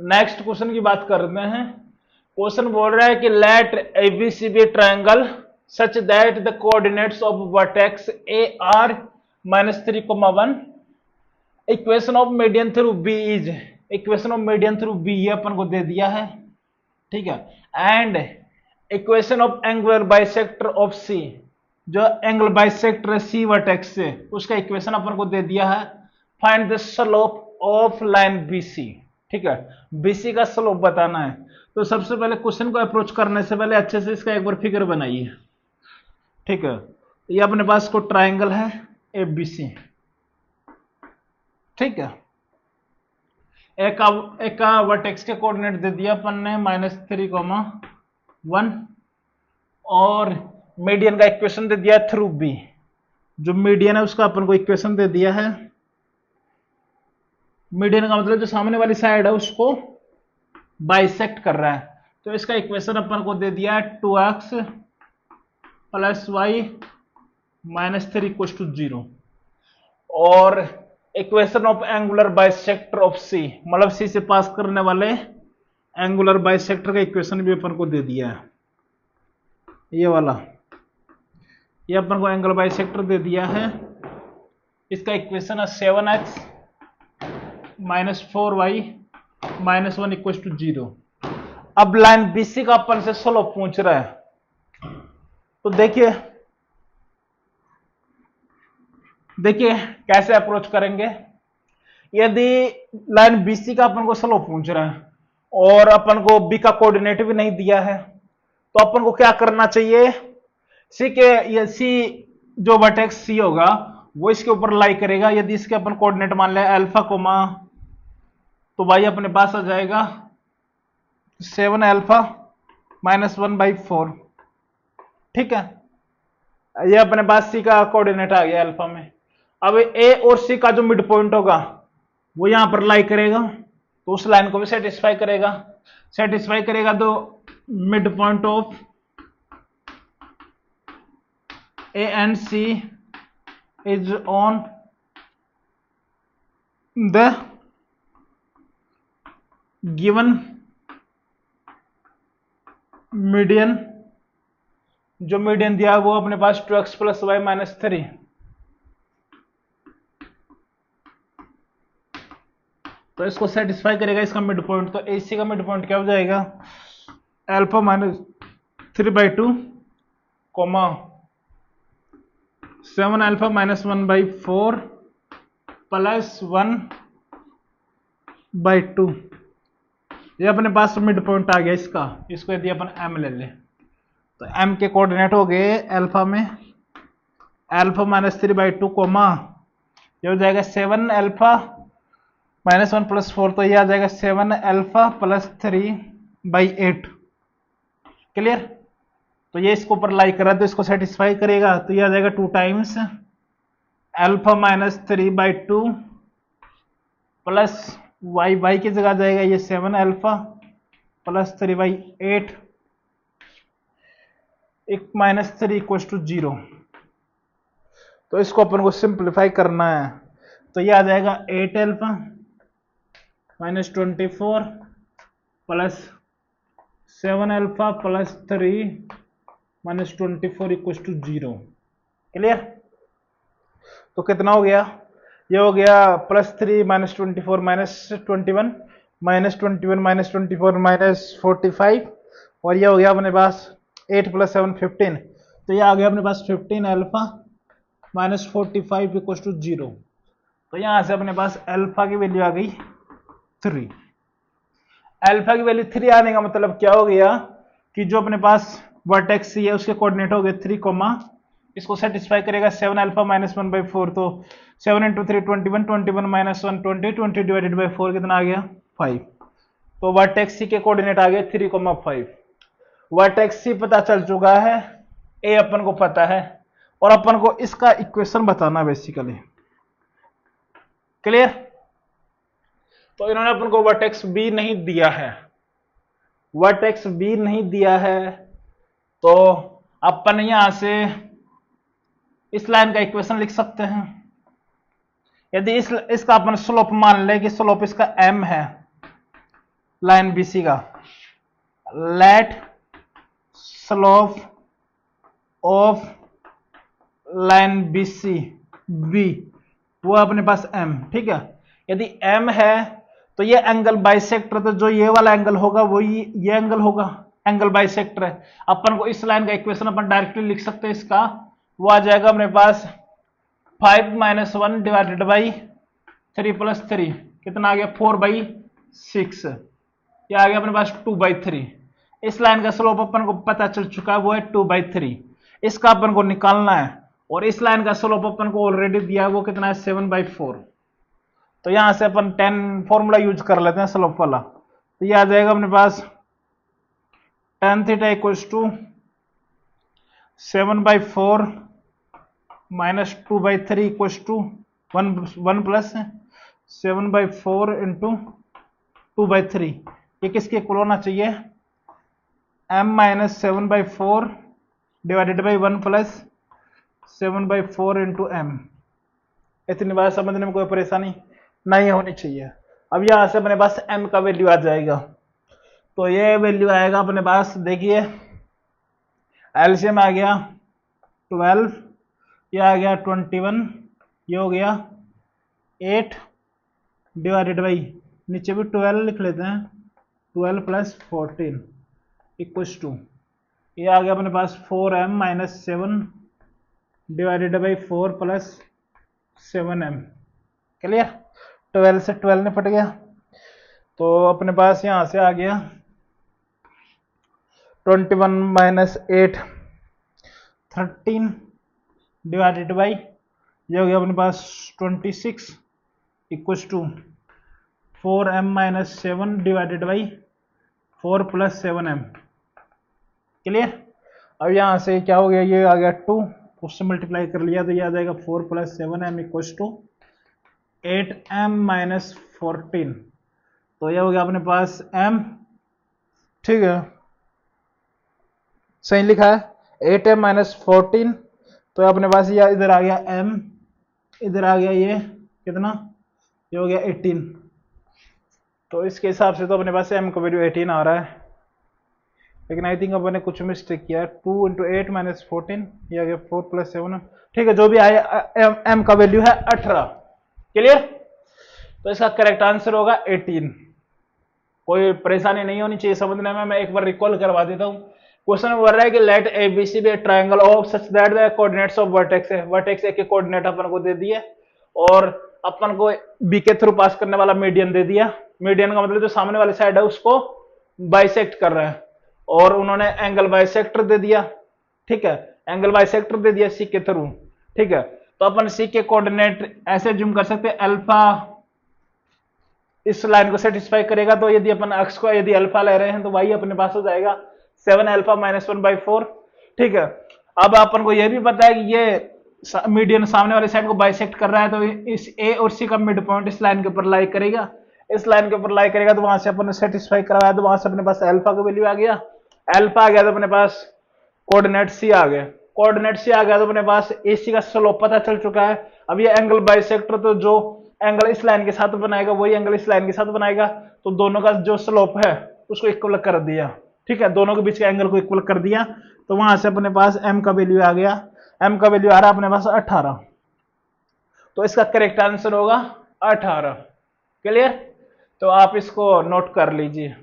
Next question की बात करते हैं। क्वेश्चन बोल रहा है कि let ABC B triangle such that the coordinates of vertex A are -3,1। Equation of median through B is, equation of median through B ये अपन को दे दिया है, ठीक है। And equation of angular bisector of C, जो एंगल बाइसेक्टर है सी वर्टेक्स से, उसका इक्वेशन अपन को दे दिया है। Find the slope of line BC, ठीक है। बीसी का स्लोप बताना है। तो सबसे पहले क्वेश्चन को अप्रोच करने से पहले अच्छे से इसका एक बार फिगर बनाइए, ठीक है। ये अपने पास को ट्राइंगल है ए बी सी, ठीक है। एक का वर्टेक्स के कोऑर्डिनेट दे दिया अपन ने -3,1 और मीडियन का इक्वेशन दे दिया थ्रू बी। जो मीडियन है उसका अपन को इक्वेशन दे दिया है। मीडियन का मतलब जो सामने वाली साइड है उसको बाइसेक्ट कर रहा है, तो इसका इक्वेशन अपन को दे दिया है 2x + y -3 = 0। और equation of angular bisector of C, मतलब सी से पास करने वाले एंगुलर बाइसेक्टर का इक्वेशन भी अपन को दे दिया है। ये वाला, ये अपन को एंगल बाइसेक्टर दे दिया है। इसका इक्वेशन है 7x - 4y -1 = 0। अब लाइन बीसी का अपन से स्लोप पूछ रहा है, तो देखिए कैसे अप्रोच करेंगे। यदि लाइन बीसी का अपन को स्लोप पूछ रहा है और अपन को बी का कोऑर्डिनेट भी नहीं दिया है, तो अपन को क्या करना चाहिए। सी जो वर्टेक्स सी होगा वो इसके ऊपर लाई करेगा। यदि इसके अपन कोऑर्डिनेट मान ले अल्फा कोमा, तो भाई अपने पास आ जाएगा 7α -1/4, ठीक है। ये अपने पास सी का कोऑर्डिनेट आ गया अल्फा में। अब ए और सी का जो मिड पॉइंट होगा वो यहां पर लाई करेगा, तो उस लाइन को भी सेटिस्फाई करेगा। तो mid point of A and C is on the given median. जो मीडियन दिया वो अपने पास 2x + y -3। तो इसको सेटिस्फाई करेगा इसका मिड पॉइंट। तो एसी का मिड पॉइंट क्या हो जाएगा, अल्फा -3/2 कोमा 7α -1/4 + 1/2। ये अपने पास मिड पॉइंट आ गया इसका। इसको यदि अपन m ले ले, तो m के कोऑर्डिनेट हो गए अल्फा में अल्फा -3/2 कोमा, ये हो जाएगा 7α -1 + 4, तो ये आ जाएगा 7α + 3/8। क्लियर। तो ये इसको ऊपर लाई करा तो इसको सेटिस्फाई करेगा, तो ये आ जाएगा 2 टाइम्स अल्फा -3/2 प्लस y की जगह जाएगा ये 7α + 3/8 -3 = 0। तो इसको अपन को सिंप्लीफाई करना है, तो ये आ जाएगा 8α -24 प्लस 7α + 3 -24 = 0। क्लियर। तो कितना हो गया, ये हो गया +3 -24 -21 -24 और ये हो गया अपने पास 8 + 7 15। तो ये आ गया अपने पास 15α -45 = 0। तो यहां से अपने पास अल्फा की वैल्यू आ गई 3। अल्फा की वैल्यू 3 आने का मतलब क्या हो गया कि जो अपने पास वर्टेक्स सी है उसके कोऑर्डिनेट हो गए 3 कोमा, इसको सेटिस्फाई करेगा 7α -1/4। तो 7 × 3 21 21 - 1 20 20 / 4 कितना आ गया 5। तो वर्टेक्स सी के कोऑर्डिनेट आ गए 3,5। वर्टेक्स सी पता चल चुका है, ए अपन को पता है, और अपन को इसका इक्वेशन बताना बेसिकली। क्लियर। तो इन्होंने अपन को वर्टेक्स बी नहीं दिया है, तो अपन यहां से इस लाइन का इक्वेशन लिख सकते हैं। यदि इसका अपन स्लोप मान ले कि स्लोप इसका m है, लाइन बीसी का, let slope of line BC be, वो अपने पास एम, ठीक है। यदि एम है तो ये एंगल बाइसेक्टर, तो जो ये वाला एंगल होगा वो ये एंगल होगा, एंगल बाइसेक्टर है। अपन को इस लाइन का इक्वेशन अपन डायरेक्टली लिख सकते हैं, इसका वो आ जाएगा अपने पास 5 - 1 डिवाइडेड बाई 3 + 3, कितना आ गया 4/6, ये आ गया अपने पास 2/3। इस लाइन का स्लोप अपन को पता चल चुका है, वो है 2/3, इसका अपन को निकालना है। और इस लाइन का स्लोप अपन को ऑलरेडी दिया है, वो कितना है 7/4। तो यहां से अपन 10 फॉर्मूला यूज कर लेते हैं स्लोप वाला, तो ये आ जाएगा अपने पास tan theta equals to 7/4 minus 2/3 equals to 1 plus 7/4 into 2/3, ये किसके इक्वल होना चाहिए, m - 7/4 divided by 1 plus 7/4 into m। इतनी बात समझने में कोई परेशानी नहीं होनी चाहिए। अब यहां से अपने पास m का वैल्यू आ जाएगा, तो ये वैल्यू आएगा अपने पास, देखिए एलसीएम आ गया 12, ये आ गया 21, ये हो गया 8 डिवाइडेड बाई, नीचे भी 12 लिख लेते हैं, 12 + 14 इक्वल्स टू, ये आ गया अपने पास 4m - 7 divided by 4 + 7m। Clear, 12 से 12 निपट गया, तो अपने पास यहां से आ गया 21 - 8 13 डिवाइडेड बाई, ये हो गया अपने पास 26 equals to 4m - 7 divided by 4 + 7m। Clear, अब यहां से क्या हो गया, ये आ गया 2, उससे मल्टीप्लाई कर लिया, तो ये आ जाएगा 4 + 7m इक्वल्स टू 8m - 14, तो ये हो गया अपने पास m, ठीक है, सही लिखा है 8m - 14, तो अपने पास ये इधर आ गया m, इधर आ गया ये कितना, ये हो गया 18, तो इसके हिसाब से तो अपने पास m का वैल्यू 18 आ रहा है, लेकिन आई थिंक अपन ने कुछ मिस्टेक किया, 2 × 8 - 14, ये आ गया 4 + 7, ठीक है, जो भी आया m का वैल्यू है 18। क्लियर, तो इसका करेक्ट आंसर होगा 18। कोई परेशानी नहीं होनी चाहिए समझने में, मैं एक बार रिकॉल करवा देता हूँ। क्वेश्चन बोल रहा है कि let A B C B A triangle of such that the coordinates of vertex है, वर्टेक्स ए के कोऑर्डिनेट अपन को दे दिए और अपन को बी के थ्रू पास करने वाला मीडियन दे दिया। मीडियन का मतलब जो सामने वाली साइड है उसको बाइसेक्ट कर रहा है, और उन्होंने एंगल बाइसेक्टर दे दिया, ठीक है, एंगल बाइसेक्टर दे दिया सी के थ्रू, ठीक है। तो अपन सी के कोऑर्डिनेट ऐसे जूम कर सकते हैं, अल्फा इस लाइन को सेटिस्फाई करेगा, तो यदि अपन अक्स को यदि अल्फा ले रहे हैं तो वाई अपने पास हो जाएगा 7α - 1/4, ठीक है। अब अपन को यह भी पता है कि ये मीडियन सामने वाले साइड को बाइसेक्ट कर रहा है, तो इस ए और सी का मिड पॉइंट इस लाइन के ऊपर लाई करेगा, इस लाइन के ऊपर लाई करेगा, तो वहां से अपन ने सेटिस्फाई करवाया, तो वहां से अपने पास अल्फा का वैल्यू आ गया, अल्फा आ गया तो अपने पास कोऑर्डिनेट सी आ गए, कोऑर्डिनेट सी आ गया तो अपने पास एसी का स्लोप पता चल चुका है। अब ये एंगल बाइसेक्टर, तो जो एंगल इस लाइन के साथ बनाएगा वही एंगल इस लाइन के साथ बनाएगा, तो दोनों का जो स्लोप है उसको इक्वल कर दिया, ठीक है, दोनों के बीच के एंगल को इक्वल कर दिया, तो वहां से अपने पास m का वैल्यू आ गया, m का वैल्यू आ रहा है अपने पास 18, तो इसका करेक्ट आंसर होगा 18। क्लियर, तो आप इसको नोट कर लीजिए।